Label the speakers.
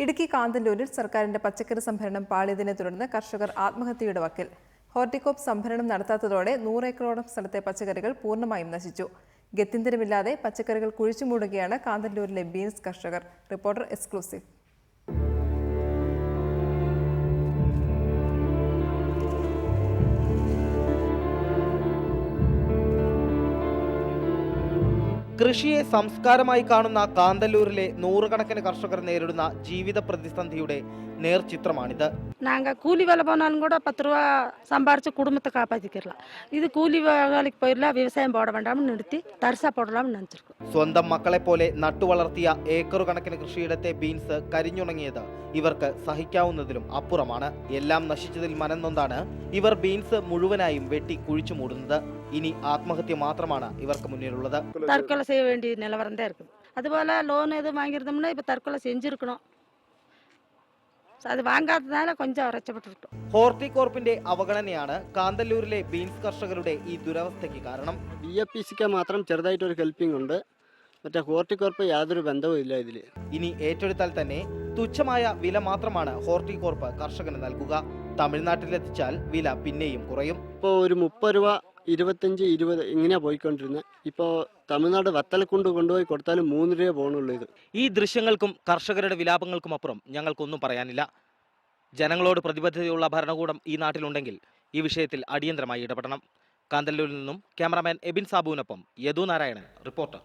Speaker 1: ഇടുക്കി കാന്തല്ലൂരിൽ സർക്കാരിന്റെ പച്ചക്കറി സംഭരണം പാളിയതിനെ തുടർന്ന് കർഷകർ ആത്മഹത്യയുടെ വക്കിൽ. ഹോർട്ടികോപ്പ് സംഭരണം നടത്താത്തതോടെ 100 ഏക്കറോളം സ്ഥലത്തെ പച്ചക്കറികൾ പൂർണ്ണമായും നശിച്ചു. ഗത്യന്തരമില്ലാതെ പച്ചക്കറികൾ കുഴിച്ചുമൂടുകയാണ് കാന്തല്ലൂരിലെ ബീൻസ് കർഷകർ. Reporter exclusive.
Speaker 2: കൃഷിയെ സംസ്കാരമായി കാണുന്ന കാന്തല്ലൂരിലെ നൂറുകണക്കിന് കർഷകർ നേരിടുന്ന ജീവിത പ്രതിസന്ധിയുടെ നേർചിത്രമാണിത്.
Speaker 3: நாங்கள் கூலி வேலை போனாலும் கூட 10 ரூபா சம்பாரித்து குடும்பத்தை காப்பாற்றிக்கிறலாம். இது கூலி வேலைக்கு போயிடலாம், விவசாயம் போட வேண்டாம்னு நிறுத்தி தரிசா போடலாம்னு நினச்சிருக்கோம்.
Speaker 2: സ്വന്തം മക്കളെ പോലെ നട്ടുവളർത്തിയ ഏക്കറു കണക്കിന് കൃഷിയിടത്തെ ബീൻസ് കരിഞ്ഞുണങ്ങിയത് ഇവർക്ക് സഹിക്കാവുന്നതിലും അപ്പുറമാണ്. എല്ലാം നശിച്ചതിൽ മനംനൊന്താണ് ഇവർ ബീൻസ് മുഴുവനായും വെട്ടി കുഴിച്ചു മൂടുന്നത്. ഇനി ആത്മഹത്യ മാത്രമാണ് ഇവർക്ക് മുന്നിലുള്ളത്.
Speaker 3: தற்கொலை செய்ய வேண்டிய நிலவரம் தான் இருக்குது. അതുപോലെ ലോൺ എതുவும் വാങ്ങിയിരുന്നோம்னா இப்போ தற்கொலை செஞ்சுருக்கணும். അത് വാങ്ങാത്തതാല കൊഞ്ചം രക്ഷപ്പെട്ടിട്ടു.
Speaker 2: ഹോർട്ടികോർപ്പിന്റെ അവഗണനയാണ് കാന്തല്ലൂരിലെ ബീൻസ് കർഷകരുടെ ഈ ദുരവസ്ഥയ്ക്ക് കാരണം.
Speaker 4: BFPCക്ക് മാത്രം ചെറുതായിട്ടൊരു ഹെൽപ്പിംഗ് ഉണ്ട്. മറ്റേ ഹോർട്ടികോർപ്പ് യാതൊരു ബന്ധവും ഇല്ല ഇതിൽ.
Speaker 2: ഇനി ഏറ്റെടുത്താൽ തന്നെ തുച്ഛമായ വില മാത്രമാണ് ഹോർട്ടികോർപ്പ് കർഷകന് നൽകുക. തമിഴ്നാട്ടിലെത്തിച്ചാൽ വില പിന്നെയും കുറയും.
Speaker 4: ഇപ്പോൾ ഒരു 30 രൂപ 25, 20 ഇങ്ങനെയാണ് പോയിക്കൊണ്ടിരുന്നത്. ഇപ്പോൾ തമിഴ്നാട് വത്തലക്കുണ്ട് കൊണ്ടുപോയി കൊടുത്താലും 3 രൂപ പോകണുള്ളൂ. ഇത്
Speaker 2: ഈ ദൃശ്യങ്ങൾക്കും കർഷകരുടെ വിലാപങ്ങൾക്കും അപ്പുറം ഞങ്ങൾക്കൊന്നും പറയാനില്ല. ജനങ്ങളോട് പ്രതിബദ്ധതയുള്ള ഭരണകൂടം ഈ നാട്ടിലുണ്ടെങ്കിൽ ഈ വിഷയത്തിൽ അടിയന്തരമായി ഇടപെടണം. കാന്തല്ലൂരിൽ നിന്നും ക്യാമറാമാൻ എബിൻ സാബുവിനൊപ്പം യദു നാരായണൻ, റിപ്പോർട്ടർ.